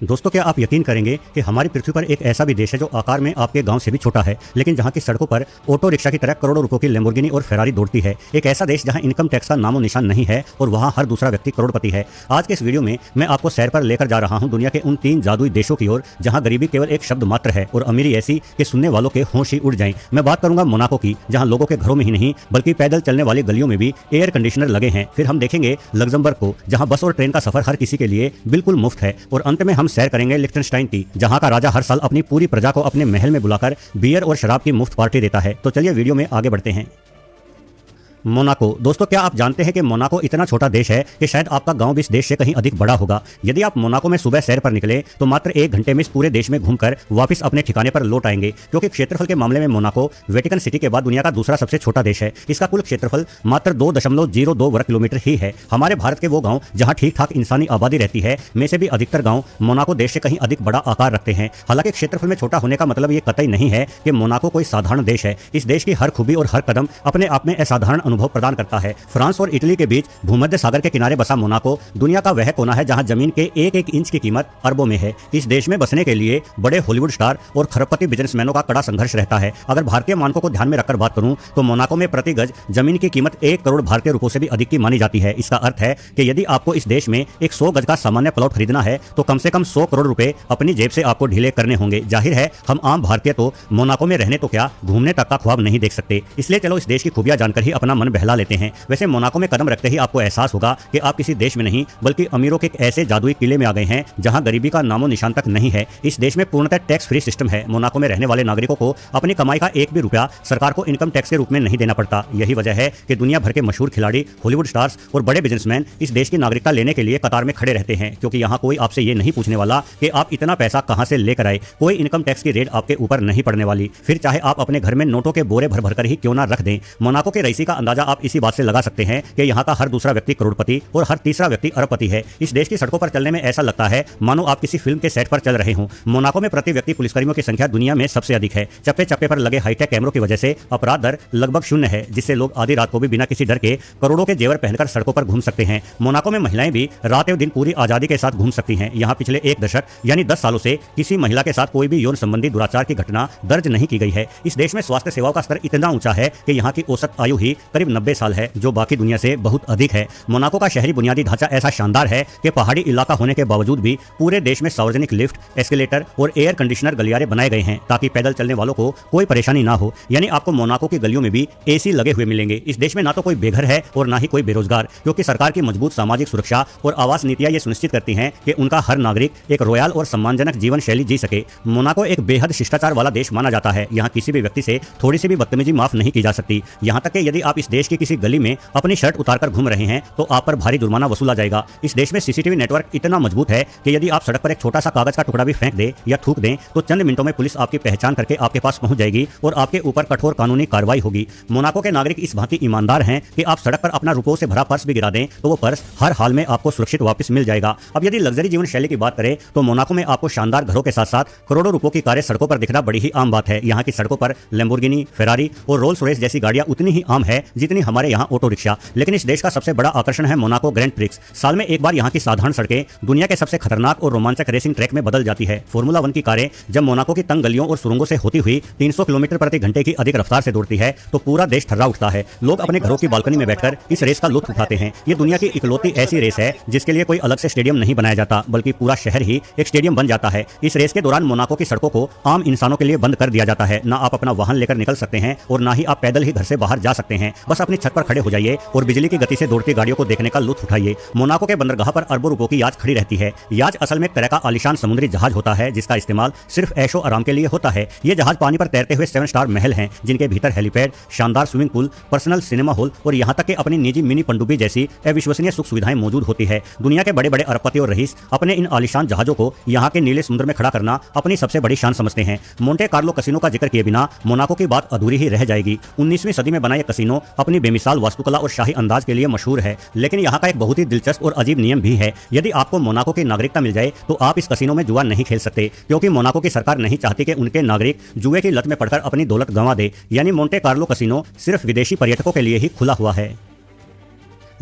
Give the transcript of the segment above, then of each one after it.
दोस्तों, क्या आप यकीन करेंगे कि हमारी पृथ्वी पर एक ऐसा भी देश है जो आकार में आपके गांव से भी छोटा है, लेकिन जहां की सड़कों पर ऑटो रिक्शा की तरह करोड़ों रुपयों की लैम्बोर्गिनी और फेरारी दौड़ती है। एक ऐसा देश जहां इनकम टैक्स का नामो निशान नहीं है और वहां हर दूसरा व्यक्ति करोड़पति है। आज के इस वीडियो में मैं आपको सैर पर लेकर जा रहा हूं दुनिया के उन 3 जादुई देशों की ओर जहां गरीबी केवल एक शब्द मात्र है और अमीरी ऐसी कि सुनने वालों के होश ही उड़ जाएं। मैं बात करूंगा मोनाको की, जहां लोगों के घरों में ही नहीं बल्कि पैदल चलने वाली गलियों में भी एयर कंडीशनर लगे हैं। फिर हम देखेंगे लग्जमबर्ग को, जहां बस और ट्रेन का सफर हर किसी के लिए बिल्कुल मुफ्त है। और अंत में हम सैर करेंगे लिechtenstein की, जहां का राजा हर साल अपनी पूरी प्रजा को अपने महल में बुलाकर बियर और शराब की मुफ्त पार्टी देता है। तो चलिए वीडियो में आगे बढ़ते हैं। मोनाको। दोस्तों, क्या आप जानते हैं कि मोनाको इतना छोटा देश है कि शायद आपका गांव भी इस देश से कहीं अधिक बड़ा होगा। यदि आप मोनाको में सुबह सैर पर निकले तो मात्र 1 घंटे में इस पूरे देश में घूमकर वापस अपने ठिकाने पर लौट आएंगे, क्योंकि क्षेत्रफल के मामले में मोनाको वेटिकन सिटी के बाद दुनिया का दूसरा सबसे छोटा देश है। इसका कुल क्षेत्रफल मात्र 2.02 वर्ग किलोमीटर ही है। हमारे भारत के वो गाँव जहाँ ठीक ठाक इंसानी आबादी रहती है में से भी अधिकतर गाँव मोनाको देश से कहीं अधिक बड़ा आकार रखते हैं। हालांकि क्षेत्रफल में छोटा होने का मतलब ये कतई नहीं है कि मोनाको कोई साधारण देश है। इस देश की हर खूबी और हर कदम अपने आप में असाधारण अनुभव प्रदान करता है। फ्रांस और इटली के बीच भूमध्य सागर के किनारे बसा मोनाको दुनिया का वह कोना है जहां जमीन के एक इंच की कीमत अरबों में है। इस देश में बसने के लिए बड़े हॉलीवुड स्टार और खरबपति बिजनेसमैनों का कड़ा संघर्ष रहता है। अगर भारतीय मानकों को ध्यान में रखकर बात करूं तो मोनाको में प्रति गज जमीन की कीमत 1 करोड़ भारतीय रुपयों से भी अधिक की मानी जाती है। इसका अर्थ है कि यदि आपको इस देश में एक 100 गज का सामान्य प्लॉट खरीदना है तो कम से कम 100 करोड़ रुपए अपनी जेब से आपको ढीले करने होंगे। जाहिर है हम आम भारतीय तो मोनाको में रहने तो क्या घूमने तक का ख्वाब नहीं देख सकते। इसलिए चलो इस देश की खूबियां जानकर ही अपना मन बहला लेते हैं। वैसे मोनाको में कदम रखते ही आपको एहसास होगा कि आप किसी देश में नहीं बल्कि अमीरों के एक ऐसे जादुई किले में आ गए हैं जहां गरीबी का नामो निशान तक नहीं है। इस देश में पूर्णतः टैक्स फ्री सिस्टम है। मोनाको में रहने वाले नागरिकों को अपनी कमाई का एक भी रुपया सरकार को इनकम टैक्स के रूप में नहीं देना पड़ता। यही वजह है कि दुनिया भर के मशहूर खिलाड़ी, हॉलीवुड स्टार्स और बड़े बिजनेसमैन इस देश की नागरिकता लेने के लिए कतार में खड़े रहते हैं, क्योंकि यहाँ कोई आपसे ये नहीं पूछने वाला कि आप इतना पैसा कहां से लेकर आए। कोई इनकम टैक्स की रेट आपके ऊपर नहीं पड़ने वाली, फिर चाहे आप अपने घर में नोटों के बोरे भर भर कर ही क्यों ना रख दें। मोनाको के रईसी का अंदाजा आप इसी बात से लगा सकते हैं कि यहाँ का हर दूसरा व्यक्ति करोड़पति और हर तीसरा व्यक्ति अरबपति है। इस देश की सड़कों पर चलने में ऐसा लगता है मानो आप किसी फिल्म के सेट पर चल रहे हों। मोनाको में प्रति व्यक्ति पुलिसकर्मियों की संख्या दुनिया में सबसे अधिक है। चप्पे चप्पे पर लगे हाईटेक कैमरों की वजह से अपराध दर लगभग 0 है, जिससे लोग आधी रात को भी बिना किसी डर के करोड़ों के जेवर पहनकर सड़कों पर घूम सकते हैं। मोनाको में महिलाएं भी रात एवं दिन पूरी आजादी के साथ घूम सकती हैं। यहाँ पिछले 1 दशक यानी 10 सालों से किसी महिला के साथ कोई भी यौन संबंधी दुराचार की घटना दर्ज नहीं की गई है। इस देश में स्वास्थ्य सेवाओं का स्तर इतना ऊंचा है कि यहाँ की औसत आयु ही करीब 90 साल है, जो बाकी दुनिया से बहुत अधिक है। मोनाको का शहरी बुनियादी ढांचा ऐसा शानदार है कि पहाड़ी इलाका होने के बावजूद भी पूरे देश में सार्वजनिक लिफ्ट, एस्केलेटर और एयर कंडीशनर गलियारे बनाए गए हैं ताकि पैदल चलने वालों को कोई परेशानी ना हो। यानी आपको मोनाको की गलियों में भी एसी लगे हुए मिलेंगे। इस देश में ना तो कोई बेघर है और ना ही कोई बेरोजगार, क्योंकि सरकार की मजबूत सामाजिक सुरक्षा और आवास नीतियां ये सुनिश्चित करती हैं कि उनका हर नागरिक एक रॉयल और सम्मानजनक जीवन शैली जी सके। मोनाको एक बेहद शिष्टाचार वाला देश माना जाता है। यहाँ किसी भी व्यक्ति से थोड़ी सी भी बदतमीजी माफ नहीं की जा सकती। यहाँ तक कि यदि आप इस देश की किसी गली में अपनी शर्ट उतारकर घूम रहे हैं तो आप पर भारी जुर्माना वसूला जाएगा। इस देश में सीसीटीवी नेटवर्क इतना मजबूत है कि यदि आप सड़क पर एक छोटा सा कागज का टुकड़ा भी फेंक दे या थूक दें तो चंद मिनटों में पुलिस आपकी पहचान करके आपके पास पहुंच जाएगी और आपके ऊपर कठोर कानूनी कार्रवाई होगी। मोनाको के नागरिक इस भांति ईमानदार हैं कि आप सड़क पर अपना रुपयों से भरा पर्स भी गिरा दें तो वो पर्स हर हाल में आपको सुरक्षित वापस मिल जाएगा। अब यदि लग्जरी जीवन शैली की बात करें तो मोनाको में आपको शानदार घरों के साथ साथ करोड़ों रुपयों की कारें सड़कों पर दिखना बड़ी ही आम बात है। यहाँ की सड़कों पर लैम्बोर्गिनी, फेरारी और रोल्स रॉयस जैसी गाड़ियां उतनी ही आम है जितनी हमारे यहाँ ऑटो रिक्शा। लेकिन इस देश का सबसे बड़ा आकर्षण है मोनाको ग्रैंड प्रिक्स। साल में एक बार यहाँ की साधारण सड़कें दुनिया के सबसे खतरनाक और रोमांचक रेसिंग ट्रैक में बदल जाती है। फॉर्मूला 1 की कारें जब मोनाको की तंग गलियों और सुरंगों से होती हुई 300 किलोमीटर प्रति घंटे की अधिक रफ्तार से दौड़ती है तो पूरा देश थर्रा उठता है। लोग अपने घरों की बालकनी में बैठकर इस रेस का लुत्फ उठाते हैं। ये दुनिया की इकलौती ऐसी रेस है जिसके लिए कोई अलग से स्टेडियम नहीं बनाया जाता, बल्कि पूरा शहर ही एक स्टेडियम बन जाता है। इस रेस के दौरान मोनाको की सड़कों को आम इंसानों के लिए बंद कर दिया जाता है। ना आप अपना वाहन लेकर निकल सकते हैं और ना ही आप पैदल ही घर से बाहर जा सकते हैं। बस अपनी छत पर खड़े हो जाइए और बिजली की गति से दौड़ती गाड़ियों को देखने का लुत्फ उठाइए। मोनाको के बंदरगाह पर अरबों रुपयों की याच खड़ी रहती है। याच असल में एक तरह का आलीशान समुद्री जहाज होता है जिसका इस्तेमाल सिर्फ ऐशो आराम के लिए होता है। ये जहाज पानी पर तैरते हुए 7 स्टार महल हैं जिनके भीतर हेलीपैड, शानदार swimming pool, personal cinema hall और यहाँ तक कि अपनी निजी मिनी पनडुब्बी जैसी अविश्वसनीय सुख सुविधाएं मौजूद होती है। दुनिया के बड़े बड़े अरबपति और रईस अपने इन आलीशान जहाजों को यहाँ के नीले समुद्र में खड़ा करना अपनी सबसे बड़ी शान समझते हैं। मोंटे कार्लो कसिनो का जिक्र किए बिना मोनाको की बात अधूरी ही रह जाएगी। 19वीं सदी में बना यह कसिनो अपनी बेमिसाल वास्तुकला और शाही अंदाज के लिए मशहूर है। लेकिन यहाँ का एक बहुत ही दिलचस्प और अजीब नियम भी है। यदि आपको मोनाको की नागरिकता मिल जाए तो आप इस कसिनो में जुआ नहीं खेल सकते, क्योंकि मोनाको की सरकार नहीं चाहती कि उनके नागरिक जुए की लत में पड़कर अपनी दौलत गंवा दे। यानी मोंटे कार्लो कसिनो सिर्फ विदेशी पर्यटकों के लिए ही खुला हुआ है।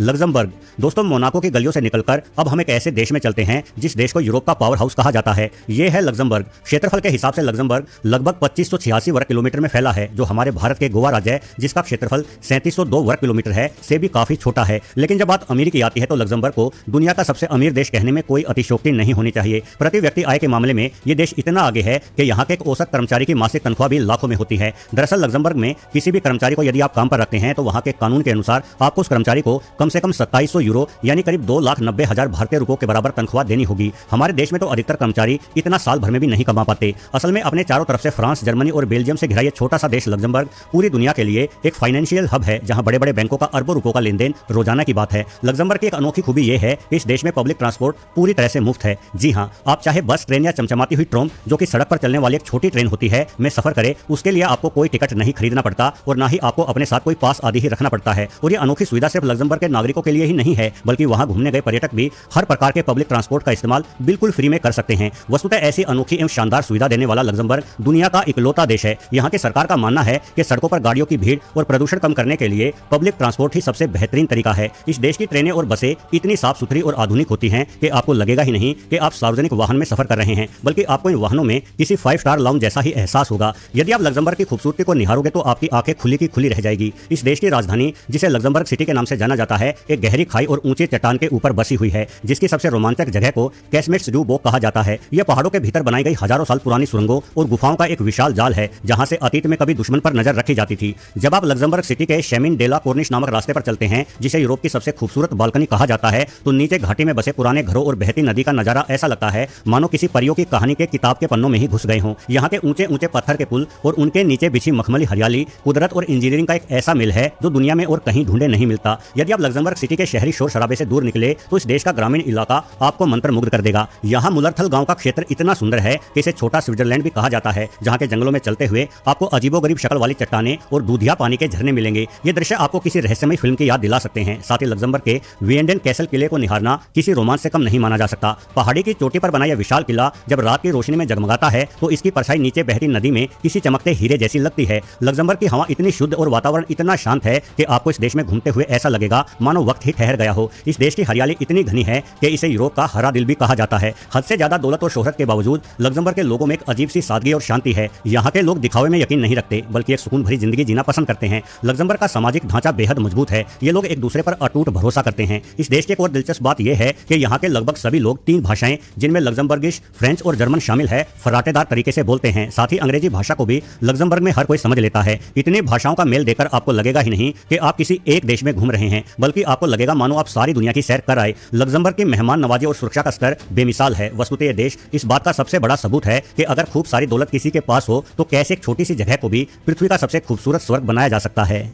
लग्जमबर्ग। दोस्तों, मोनाको की गलियों से निकलकर अब हम एक ऐसे देश में चलते हैं जिस देश को यूरोप का पावर हाउस कहा जाता है। ये है लग्जमबर्ग। क्षेत्रफल के हिसाब से लग्जमबर्ग लगभग 2586 वर्ग किलोमीटर में फैला है, जो हमारे भारत के गोवा राज्य जिसका क्षेत्रफल 3702 वर्ग किलोमीटर है से भी काफी छोटा है। लेकिन जब बात अमीरी की आती है तो लग्जमबर्ग को दुनिया का सबसे अमीर देश कहने में कोई अतिशयोक्ति नहीं होनी चाहिए। प्रति व्यक्ति आय के मामले में ये देश इतना आगे है कि यहाँ के एक औसत कर्मचारी की मासिक तनख्वाह भी लाखों में होती है। दरअसल लग्जमबर्ग में किसी भी कर्मचारी को यदि आप काम पर रखते हैं तो वहाँ के कानून के अनुसार आपको उस कर्मचारी को कम से कम 2700 यूरो यानी करीब 2,90,000 भारतीय रुपयों के बराबर तनख्वाह देनी होगी। हमारे देश में तो अधिकतर कर्मचारी इतना साल भर में भी नहीं कमा पाते। असल में अपने चारों तरफ से फ्रांस, जर्मनी और बेल्जियम से घिरा ये छोटा सा देश लग्जमबर्ग पूरी दुनिया के लिए एक फाइनेंशियल हब है, जहां बड़े बड़े बैंकों का अरबों रुपयों का लेन देन रोजाना की बात है। लग्जमबर्ग की एक अनोखी खूबी यह है कि इस देश में पब्लिक ट्रांसपोर्ट पूरी तरह से मुफ्त है। जी हाँ, आप चाहे बस, ट्रेन या चमचमाती हुई ट्रोम, जो कि सड़क पर चलने वाली एक छोटी ट्रेन होती है, में सफर करें, उसके लिए आपको कोई टिकट नहीं खरीदना पड़ता और ना ही आपको अपने साथ कोई पास आदि ही रखना पड़ता है। और ये अनोखी सुविधा सिर्फ लग्जमबर्ग के नागरिकों के लिए ही नहीं है, बल्कि वहां घूमने गए पर्यटक भी हर प्रकार के पब्लिक ट्रांसपोर्ट का इस्तेमाल बिल्कुल फ्री में कर सकते हैं। वस्तुतः ऐसी अनोखी एवं शानदार सुविधा देने वाला लग्जमबर्ग दुनिया का इकलौता देश है। यहाँ की सरकार का मानना है कि सड़कों पर गाड़ियों की भीड़ और प्रदूषण कम करने के लिए पब्लिक ट्रांसपोर्ट ही सबसे बेहतरीन तरीका है। इस देश की ट्रेनें और बसें इतनी साफ सुथरी और आधुनिक होती हैं कि आपको लगेगा ही नहीं कि आप सार्वजनिक वाहन में सफर कर रहे हैं, बल्कि आपको इन वाहनों में किसी 5 स्टार लाउंज जैसा ही एहसास होगा। यदि आप लग्जमबर्ग की खूबसूरती को निहारोगे तो आपकी आंखें खुली की खुली रह जाएगी। इस देश की राजधानी, जिसे लग्जमबर्ग सिटी के नाम से जाना जाता है, एक गहरी खाई और ऊंचे चट्टान के ऊपर बसी हुई है, जिसकी सबसे रोमांचक जगह को कैसमेट्सडुबोक कहा जाता है। यह पहाड़ों के भीतर बनाई गई हजारों साल पुरानी सुरंगों और गुफाओं का एक विशाल जाल है, जहां से अतीत में कभी दुश्मन पर नजर रखी जाती थी। जब आप लग्जमबर्ग सिटी के शेमिन डेला कोर्निश नामक रास्ते पर चलते हैं, जिसे यूरोप की सबसे खूबसूरत बालकनी कहा जाता है, तो नीचे घाटी में बसे पुराने घरों और बहती नदी का नजारा ऐसा लगता है मानो किसी परियों की कहानी के किताब के पन्नों में ही घुस गए हों। यहाँ के ऊंचे ऊंचे पत्थर के पुल और उनके नीचे बिछी मखमली हरियाली कुदरत और इंजीनियरिंग का एक ऐसा मिल है जो दुनिया में और कहीं ढूंढे नहीं मिलता। यदि आप लग्जमबर्ग सिटी के शहरी शोर शराबे से दूर निकले तो इस देश का ग्रामीण इलाका आपको मंत्रमुग्ध कर देगा। यहाँ मुलरथल गांव का क्षेत्र इतना सुंदर है कि इसे छोटा स्विट्जरलैंड भी कहा जाता है, जहाँ के जंगलों में चलते हुए आपको अजीबोगरीब शक्ल वाली चट्टानें और दूधिया पानी के झरने मिलेंगे। ये दृश्य आपको किसी रहस्यमय फिल्म की याद दिला सकते हैं। साथ ही लग्जमबर्ग के वियेंडेन कैसल किले को निहारना किसी रोमांच से कम नहीं माना जा सकता। पहाड़ी की चोटी पर बना यह विशाल किला जब रात की रोशनी में जगमगाता है तो इसकी परछाई नीचे बहती नदी में किसी चमकते हीरे जैसी लगती है। लग्जमबर्ग की हवा इतनी शुद्ध और वातावरण इतना शांत है कि आपको इस देश में घूमते हुए ऐसा लगेगा मानो वक्त ही ठहर गया हो। इस देश की हरियाली इतनी घनी है कि इसे यूरोप का हरा दिल भी कहा जाता है। हद से ज्यादा दौलत और शोहरत के बावजूद लग्जमबर्ग के लोगों में एक अजीब सी सादगी और शांति है। यहाँ के लोग दिखावे में यकीन नहीं रखते, बल्कि एक सुकून भरी जिंदगी जीना पसंद करते हैं। लग्जमबर्ग का सामाजिक ढांचा बेहद मजबूत है। ये लोग एक दूसरे पर अटूट भरोसा करते हैं। इस देश की एक और दिलचस्प बात यह है कि यहाँ के लगभग सभी लोग 3 भाषाएं, जिनमें लग्जमबर्गिश, फ्रेंच और जर्मन शामिल है, फराटेदार तरीके से बोलते हैं। साथ ही अंग्रेजी भाषा को भी लग्जमबर्ग में हर कोई समझ लेता है। इतनी भाषाओं का मेल देकर आपको लगेगा ही नहीं कि आप किसी एक देश में घूम रहे हैं, बल्कि आपको लगेगा मानो आप सारी दुनिया की सैर कर आए। लग्जमबर्ग की मेहमान नवाजी और सुरक्षा का स्तर बेमिसाल है। वस्तुतः यह देश इस बात का सबसे बड़ा सबूत है कि अगर खूब सारी दौलत किसी के पास हो तो कैसे एक छोटी सी जगह को भी पृथ्वी का सबसे खूबसूरत स्वर्ग बनाया जा सकता है।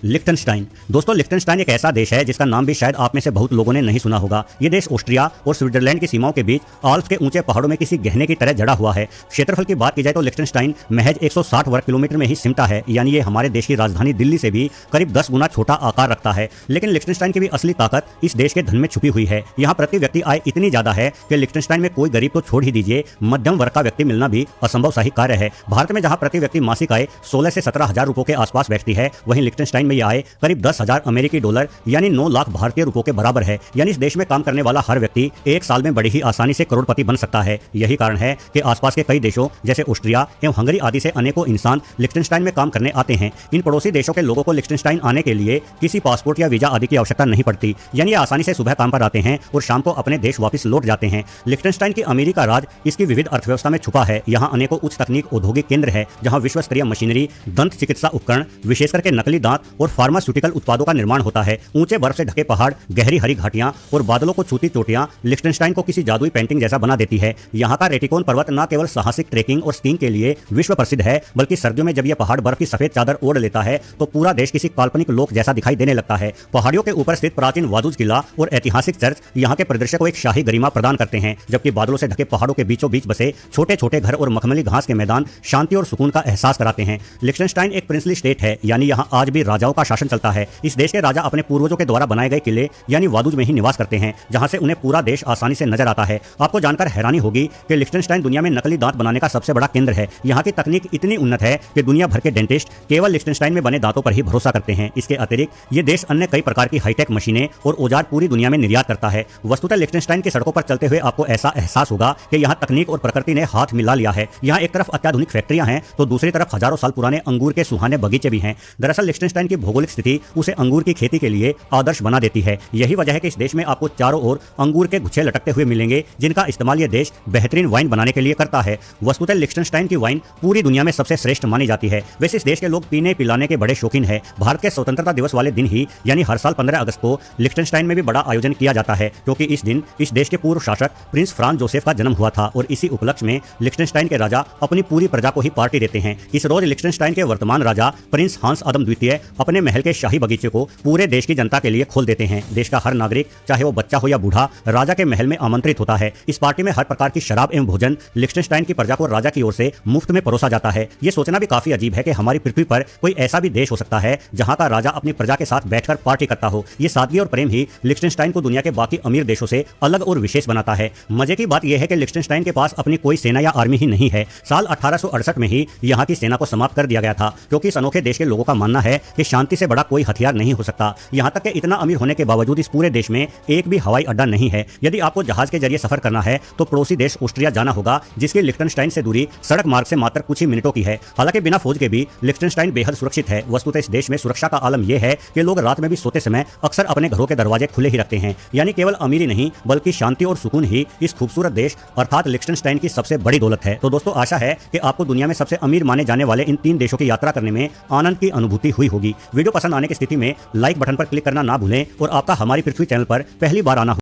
लिक्टेनस्टाइन। दोस्तों, लिक्टेनस्टाइन एक ऐसा देश है जिसका नाम भी शायद आप में से बहुत लोगों ने नहीं सुना होगा। ये देश ऑस्ट्रिया और स्विट्जरलैंड की सीमाओं के बीच आल्प्स के ऊंचे पहाड़ों में किसी गहने की तरह जड़ा हुआ है। क्षेत्रफल की बात की जाए तो लिक्टेनस्टाइन महज 160 वर्ग किलोमीटर में ही सिमटा है, यानी ये हमारे देश की राजधानी दिल्ली से भी करीब 10 गुना छोटा आकार रखता है। लेकिन लिक्टेनस्टाइन की भी असली ताकत इस देश के धन में छुपी हुई है। यहाँ प्रति व्यक्ति आय इतनी ज्यादा है कि लिक्टेनस्टाइन में कोई गरीब तो छोड़ ही दीजिए, मध्यम वर्ग का व्यक्ति मिलना भी असंभव सा ही कार्य है। भारत में जहाँ प्रति व्यक्ति मासिक आय 16 से 17 हजार रुपयों के आसपास बैठती है, वहीं लिक्टेनस्टाइन में यह आय करीब 10,000 अमेरिकी डॉलर यानी 9 लाख भारतीय रुपयों के बराबर है। यानी इस देश में काम करने वाला हर व्यक्ति एक साल में बड़ी ही आसानी से करोड़पति बन सकता है। यही कारण है कि आसपास के कई देशों जैसे ऑस्ट्रिया एवं हंगरी आदि से अनेकों इंसान लिक्टेनस्टाइन में काम करने आते हैं। इन पड़ोसी देशों के लोगों को लिक्टेनस्टाइन आने के लिए किसी पासपोर्ट या वीजा आदि की आवश्यकता नहीं पड़ती, यानी आसानी से सुबह काम पर आते हैं और शाम को अपने देश वापस लौट जाते हैं। लिक्टेनस्टाइन की अमीरी का राज इसकी विविध अर्थव्यवस्था में छुपा है। यहाँ अनेकों उच्च तकनीक औद्योगिक केंद्र है, जहाँ विश्व स्तरीय मशीनरी, दंत चिकित्सा उपकरण, विशेषकर के नकली दांत और फार्मास्यूटिकल उत्पादों का निर्माण होता है। ऊंचे बर्फ से ढके पहाड़, गहरी हरी घाटियां और बादलों को छूती चोटियां लिक्टेनस्टाइन को किसी जादुई पेंटिंग जैसा बना देती है। यहाँ का रेटिकोन पर्वत न केवल साहसिक ट्रेकिंग और स्कीइंग के लिए विश्व प्रसिद्ध है, बल्कि सर्दियों में जब यह पहाड़ बर्फ की सफेद चादर ओढ़ लेता है तो पूरा देश किसी काल्पनिक लोक जैसा दिखाई देने लगता है। पहाड़ियों के ऊपर स्थित प्राचीन वादुज किला और ऐतिहासिक चर्च यहाँ के परिदृश्य को एक शाही गरिमा प्रदान करते हैं, जबकि बादलों से ढके पहाड़ों के बीचों बीच बसे छोटे छोटे घर और मखमली घास के मैदान शांति और सुकून का एहसास कराते हैं। लिक्टेनस्टाइन एक प्रिंसली स्टेट है, यानी यहाँ आज भी राजाओं राजाओं का शासन चलता है। इस देश के राजा अपने पूर्वजों के द्वारा बनाए गए किले यानी वादुज में ही निवास करते हैं, जहां से उन्हें पूरा देश आसानी से नजर आता है। आपको जानकर हैरानी होगी कि लिechtenstein दुनिया में नकली दांत बनाने का सबसे बड़ा केंद्र है। यहाँ की तकनीक इतनी उन्नत है कि दुनिया भर के डेंटिस्ट केवल लिechtenstein में बने दांतों पर ही भरोसा करते हैं। इसके अतिरिक्त ये देश अन्य कई प्रकार की हाईटेक मशीनें और औजार पूरी दुनिया में निर्यात करता है। वस्तुतः लिechtenstein की सड़कों पर चलते हुए आपको ऐसा एहसास होगा कि यहाँ तकनीक और प्रकृति ने हाथ मिला लिया है। यहाँ एक तरफ अत्याधुनिक फैक्ट्रियां हैं तो दूसरी तरफ हजारों साल पुराने अंगूर के सुहाने बगीचे भी हैं। दरअसल लिechtenstein की भौगोलिक स्थिति उसे अंगूर की खेती के लिए आदर्श बना देती है। यही वजह है कि इस देश में आपको चारों ओर अंगूर के गुच्छे लटकते हुए मिलेंगे, जिनका इस्तेमाल यह देश बेहतरीन वाइन बनाने के लिए करता है। वस्तुतः लिechtenstein की वाइन पूरी दुनिया में सबसे श्रेष्ठ मानी जाती है। वैसे इस देश के लोग पीने पिलाने के बड़े शौकीन है। भारत के स्वतंत्रता दिवस वाले दिन ही यानी हर साल 15 अगस्त को लिechtenstein में भी बड़ा आयोजन किया जाता है, क्योंकि इस दिन इस देश के पूर्व शासक प्रिंस फ्रांज जोसेफ का जन्म हुआ था और इसी उपलक्ष्य में लिechtenstein के राजा अपनी पूरी प्रजा को ही पार्टी देते हैं। इस रोज लिechtenstein के वर्तमान राजा प्रिंस हांस आदम द्वितीय अपने महल के शाही बगीचे को पूरे देश की जनता के लिए खोल देते हैं। देश का हर नागरिक, चाहे वो बच्चा हो या बूढ़ा, राजा के महल में आमंत्रित होता है। इस पार्टी में हर प्रकार की शराब एवं भोजन लिechtenstein की प्रजा को राजा की ओर से मुफ्त में परोसा जाता है। ये सोचना भी काफी अजीब है कि हमारी पृथ्वी पर कोई ऐसा भी देश हो सकता है जहां का राजा अपनी प्रजा के साथ बैठकर पार्टी करता हो। ये सादगी और प्रेम ही लिechtenstein को दुनिया के बाकी अमीर देशों से अलग और विशेष बनाता है। मजे की बात यह है कि लिechtenstein के पास अपनी कोई सेना या आर्मी ही नहीं है। साल 1868 में ही यहाँ की सेना को समाप्त कर दिया गया था, क्योंकि इस अनोखे देश के लोगों का मानना है कि शांति से बड़ा कोई हथियार नहीं हो सकता। यहाँ तक कि इतना अमीर होने के बावजूद इस पूरे देश में एक भी हवाई अड्डा नहीं है। यदि आपको जहाज के जरिए सफर करना है तो पड़ोसी देश ऑस्ट्रिया जाना होगा, जिसकी लिechtenstein से दूरी सड़क मार्ग से मात्र कुछ ही मिनटों की है। हालांकि बिना फौज के भी लिechtenstein बेहद सुरक्षित है। वस्तुतः इस देश में सुरक्षा का आलम यह है कि लोग रात में भी सोते समय अक्सर अपने घरों के दरवाजे खुले ही रखते हैं। यानी केवल अमीरी नहीं बल्कि शांति और सुकून ही इस खूबसूरत देश अर्थात लिechtenstein की सबसे बड़ी दौलत है। तो दोस्तों, आशा है कि आपको दुनिया में सबसे अमीर माने जाने वाले इन 3 देशों की यात्रा करने में आनंद की अनुभूति हुई होगी। वीडियो पसंद आने की स्थिति में लाइक बटन पर क्लिक करना ना भूलें और आपका हमारी पृथ्वी चैनल पर पहली बार आना